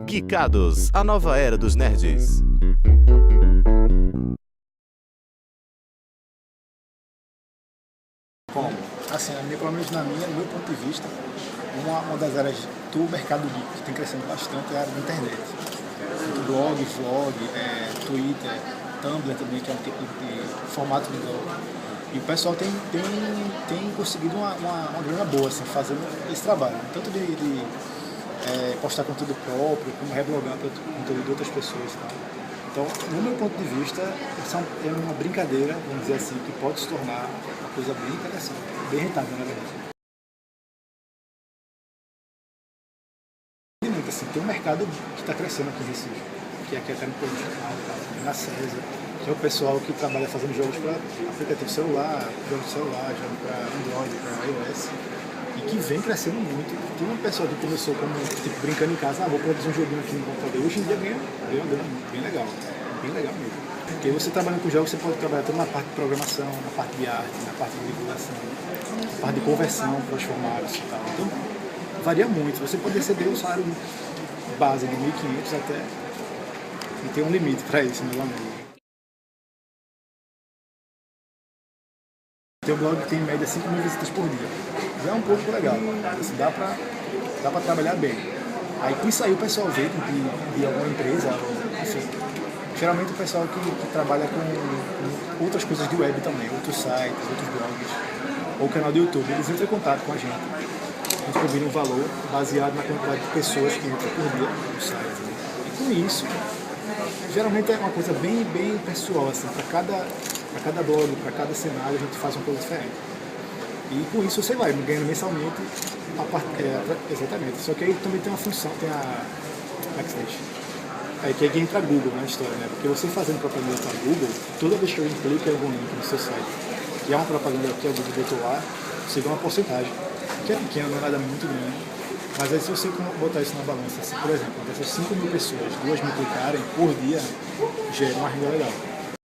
Geekados, a nova era dos nerds. Como? Assim, pelo menos no meu ponto de vista, uma das áreas do mercado geek que tem crescendo bastante é a área da internet. Muito blog, vlog, Twitter, Tumblr também, que é um tipo de formato de blog. E o pessoal tem conseguido uma grana boa, assim, fazendo esse trabalho. Tanto de postar conteúdo próprio, como reblogar conteúdo de outras pessoas. Tá? Então, no meu ponto de vista, é uma brincadeira, vamos dizer assim, que pode se tornar uma coisa bem interessante, bem rentável, na verdade. E muito assim, tem um mercado que está crescendo aqui em Recife, que é aqui até no Portugal, na César, que é o pessoal que trabalha fazendo jogos para aplicativo celular, jogos de celular, jogos para Android, para iOS, e que vem crescendo muito. Tem uma pessoa que começou como tipo, brincando em casa, vou produzir um joguinho aqui no computador, hoje em dia ganha uma grana bem legal mesmo. Porque você trabalhando com jogos, você pode trabalhar tanto na parte de programação, na parte de arte, na parte de divulgação, na parte de conversão para os formatos e tal. Então, varia muito. Você pode receber o salário base de 1.500 até, e tem um limite para isso, meu amigo. Teu blog tem em média 5.000 visitas por dia. Já é um pouco legal, assim, dá pra trabalhar bem. Aí com isso aí o pessoal vê de alguma empresa, enfim. Geralmente o pessoal que trabalha com outras coisas de web também, outros sites, outros blogs, ou canal do YouTube, eles entram em contato com a gente. A gente combina um valor baseado na quantidade de pessoas que entram por dia no site. Né? E com isso, geralmente é uma coisa bem pessoal, assim, para cada blog, para cada cenário, a gente faz uma coisa diferente. E com isso você vai ganhando mensalmente exatamente. Só que aí também tem uma função, tem a. Como é que se diz? Que aí entra a Google na história, né? Porque você fazendo propaganda para a Google, toda vez que alguém clica em algum link no seu site, e é uma propaganda que a Google botou lá, você ganha uma porcentagem, que é pequena, não é nada muito grande. Mas aí se você botar isso na balança, assim, por exemplo, dessas 5.000 pessoas, 2.000 clicarem por dia, gera uma renda legal.